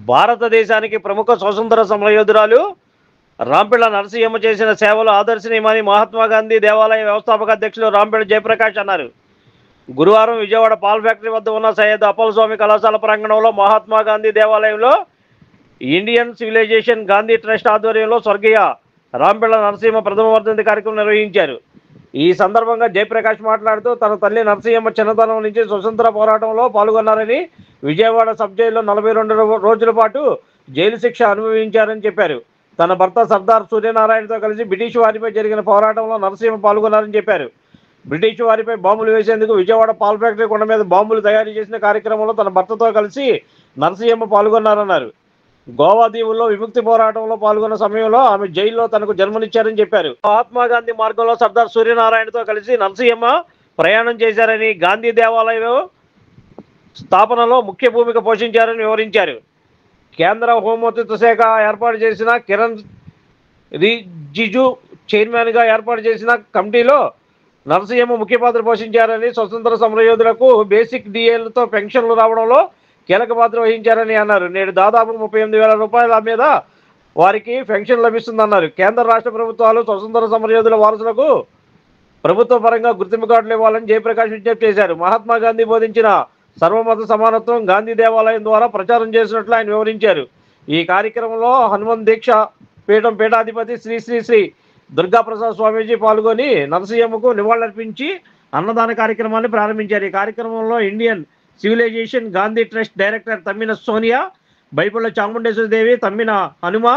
భారతదేశానికి ప్రముఖ స్వతంత్ర సమరయోధురాలు రాంపిళ్ళ నరసింహమ్మ చేసిన సేవలు ఆదర్శనీయమని మహాత్మా గాంధీ దేవాలయ వ్యవస్థాపక అధ్యక్షులు రాంపిళ్ళ జయప్రకాష్ అన్నారు. గురువారం విజయవాడ పాల్ ఫ్యాక్టరీ వద్ద ఉన్న సయ్యద్ అప్పల్ స్వామి కళాశాల ప్రాంగణంలో మహాత్మా గాంధీ దేవాలయంలో ఇండియన్ సివిలైజేషన్ గాంధీ ట్రస్ట్ ఆధ్వర్యంలో స్వర్గీయ రాంపిళ్ళ నరసింహ ప్రథమ వర్ధంతి కార్యక్రమం నిర్వహించారు. ఈ సందర్భంగా జయప్రకాష్ మాట్లాడుతూ తన తల్లి నరసింహమ్మ చిన్నతనం నుంచి స్వతంత్ర పోరాటంలో పాల్గొన్నారని, విజయవాడ సబ్ జైల్లో 42 రోజుల పాటు జైలు శిక్ష అనుభవించారని చెప్పారు. తన భర్త సర్దార్ సూర్యనారాయణతో కలిసి బ్రిటిష్ వారిపై జరిగిన పోరాటంలో నరసింహ పాల్గొన్నారని చెప్పారు. బ్రిటిష్ వారిపై బాంబులు వేసేందుకు విజయవాడ పాల్ ఫ్యాక్టరీ కొండ మీద బాంబులు తయారు చేసిన కార్యక్రమంలో తన భర్తతో కలిసి నరసింహమ్మ పాల్గొన్నారన్నారు. గోవా దీవుల్లో విముక్తి పోరాటంలో పాల్గొన్న సమయంలో ఆమె జైల్లో తనకు జన్మనిచ్చారని చెప్పారు. మహాత్మా గాంధీ మార్గంలో సర్దార్ సూర్యనారాయణతో కలిసి నరసింహమ్మ ప్రయాణం చేశారని, గాంధీ దేవాలయం స్థాపనలో ముఖ్య భూమిక పోషించారని వివరించారు. కేంద్ర హోంమంత్రిత్వ శాఖ ఏర్పాటు చేసిన కిరణ్ రిజిజు చైర్మన్గా ఏర్పాటు చేసిన కమిటీలో నరసింహమ్మ ముఖ్య పాత్ర పోషించారని, స్వతంత్ర సమరయోధులకు బేసిక్ డిఏలతో పెన్షన్లు రావడంలో కీలక పాత్ర వహించారని అన్నారు. నేడు దాదాపు 38,000 రూపాయల మీద వారికి పెన్షన్ లభిస్తుందన్నారు. కేంద్ర రాష్ట్ర ప్రభుత్వాలు స్వతంత్ర సమరయోధుల వారసులకు ప్రభుత్వ పరంగా గుర్తింపు కార్డులు ఇవ్వాలని జయప్రకాష్ విజ్ఞప్తి చేశారు. మహాత్మా గాంధీ బోధించిన సర్వమత సమానత్వం గాంధీ దేవాలయం ద్వారా ప్రచారం చేసినట్లు ఆయన వివరించారు. ఈ కార్యక్రమంలో హనుమంత్ దీక్ష పీఠం పీఠాధిపతి శ్రీ శ్రీ శ్రీ దుర్గాప్రసాద్ స్వామీజీ పాల్గొని నరసింహమ్మకు నివాళులర్పించి అన్నదాన కార్యక్రమాన్ని ప్రారంభించారు. ఈ కార్యక్రమంలో Indian civilization Gandhi trust director Tammina Sonia, Baipulla Chamundeswaridevi, Tammina Hanuma,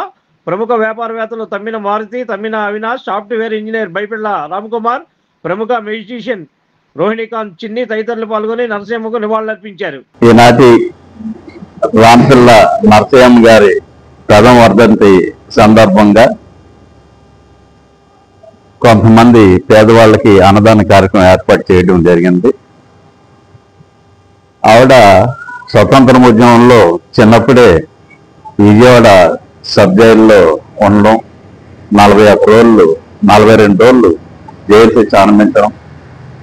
ప్రముఖ వ్యాపారవేత్తలు తమ్మిన మారుతి, తమ్మిన అవినాష్, సాఫ్ట్వేర్ ఇంజనీర్ బైపిళ్ళ రామ్కుమార్, ప్రముఖ మ్యూజిషియన్ రోహిణికాంత్ చిన్ని తదితరులు పాల్గొని నరసింహమ్మకు నివాళులర్పించారు. ఈనాటి రాంపిళ్ళ నరసింహమ్మ గారి ప్రథమ వర్ధంతి సందర్భంగా కొంతమంది పేదవాళ్ళకి అన్నదాన కార్యక్రమం ఏర్పాటు చేయడం జరిగింది. ఆవిడ స్వతంత్ర ఉద్యమంలో చిన్నప్పుడే విజయవాడ సబ్ జైల్లో ఉండడం, 42 రోజులు జైలు శిక్ష అనుభవించడం,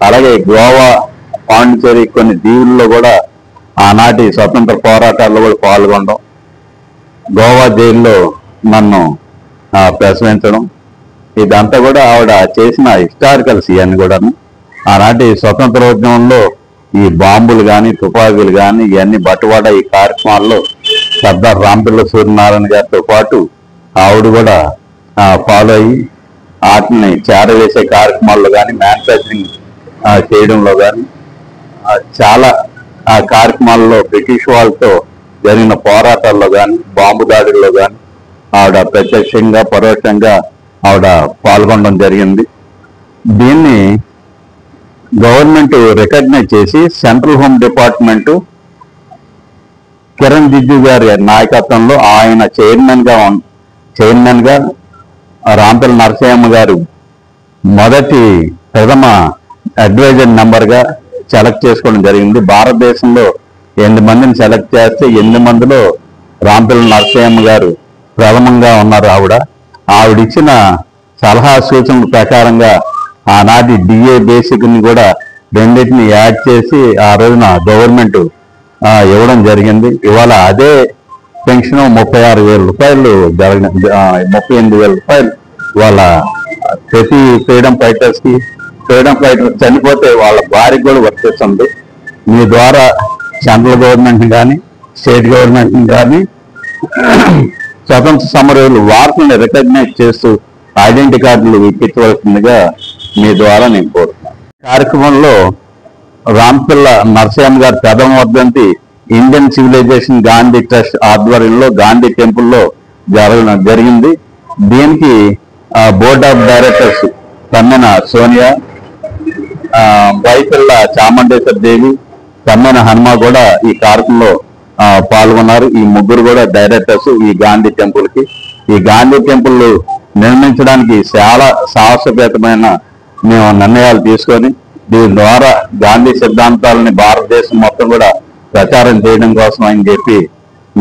అలాగే గోవా, పాండిచేరి కొన్ని దీవుల్లో కూడా ఆనాటి స్వతంత్ర పోరాటాల్లో కూడా పాల్గొనడం, గోవా జైల్లో నన్ను ప్రశ్నించడం, ఇదంతా కూడా ఆవిడ చేసిన హిస్టారికల్స్ ఇవన్నీ కూడా. ఆనాటి స్వతంత్రోద్యమంలో ఈ బాంబులు కానీ తుపాకీలు కానీ ఇవన్నీ బట్టువాడ ఈ కార్యక్రమాల్లో సర్దార్ రాంపిళ్ళ సూర్యనారాయణ గారితో పాటు ఆవిడ కూడా ఫాలో అయ్యి వాటిని చేరవేసే కార్యక్రమాల్లో కానీ, మ్యానుఫ్యాక్చరింగ్ చేయడంలో కానీ చాలా కార్యక్రమాల్లో బ్రిటిష్ వాళ్ళతో జరిగిన పోరాటాల్లో కానీ, బాంబు దాడుల్లో కానీ ఆవిడ ప్రత్యక్షంగా పరోక్షంగా ఆవిడ పాల్గొనడం జరిగింది. దీన్ని గవర్నమెంట్ రికగ్నైజ్ చేసి central home department Kiran Rijiju గారి నాయకత్వంలో ఆయన చైర్మన్ గా రాంపిళ్ళ నరసింహమ్మ గారు మొదటి ప్రథమ అడ్వైజర్ గా సెలెక్ట్ చేసుకోవడం జరిగింది. భారతదేశంలో 8 మందిని సెలెక్ట్ చేస్తే 8 మందిలో రాంపిళ్ళ నరసింహమ్మ గారు ప్రథమంగా ఉన్నారు. ఆవిడిచ్చిన సలహా సూచనల ప్రకారంగా ఆనాటి డిఏ బేసిక్ ని కూడా రెండింటిని యాడ్ చేసి ఆ రోజున గవర్నమెంట్ ఇవ్వడం జరిగింది. ఇవాళ అదే పెన్షన్ 36,000 రూపాయలు 38,000 రూపాయలు వాళ్ళ ప్రతి ఫ్రీడమ్ ఫైటర్స్ చనిపోతే వాళ్ళ భార్యకు కూడా వర్తిస్తుంది. మీ ద్వారా సెంట్రల్ గవర్నమెంట్ కానీ స్టేట్ గవర్నమెంట్ కానీ స్వతంత్ర సమరయోధుల వార్తలను రికగ్నైజ్ చేస్తూ ఐడెంటిటీ కార్డులు ఇప్పించవలసిందిగా మీ ద్వారా నేను కోరుతున్నాను. కార్యక్రమంలో రాంపిళ్ళ నరసింహమ్మ గారి ప్రథమ వర్ధంతి ఇండియన్ సివిలైజేషన్ గాంధీ ట్రస్ట్ ఆధ్వర్యంలో గాంధీ టెంపుల్లో జరిగింది. దీనికి board of directors Tammina Sonia, Baipilla Chamundeswari Devi, Tammina Hanuma కూడా ఈ కార్యక్రమంలో పాల్గొన్నారు. ఈ ముగ్గురు కూడా డైరెక్టర్స్ ఈ గాంధీ టెంపుల్ కి. ఈ గాంధీ టెంపుల్ నిర్మించడానికి చాలా సాహసోపేతమైన మేము నిర్ణయాలు తీసుకొని దీని ద్వారా గాంధీ సిద్ధాంతాలని భారతదేశం మొత్తం కూడా ప్రచారం చేయడం కోసం అని చెప్పి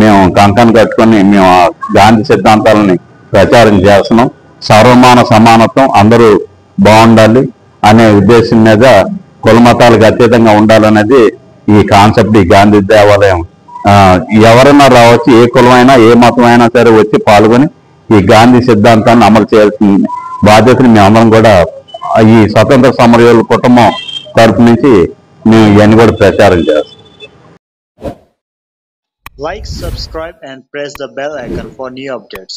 మేము కంకణం కట్టుకొని మేము ఆ గాంధీ సిద్ధాంతాలని ప్రచారం చేస్తున్నాం. సర్వమాన సమానత్వం, అందరూ బాగుండాలి అనే ఉద్దేశం మీద కుల మతాలకు అతీతంగా ఉండాలనేది ఈ కాన్సెప్ట్ ఈ గాంధీ దేవాలయం ఎవరన్నా రావచ్చు, ఏ కులమైనా ఏ మతమైనా సరే వచ్చి పాల్గొని ఈ గాంధీ సిద్ధాంతాన్ని అమలు చేయాల్సిన బాధ్యతను మేమందరం కూడా ఈ స్వతంత్ర సమరయోధుల కుటుంబం తరపు నుంచి మేము ఇవన్నీ కూడా ప్రచారం చేస్తాం. Like, subscribe and press the bell icon for new updates.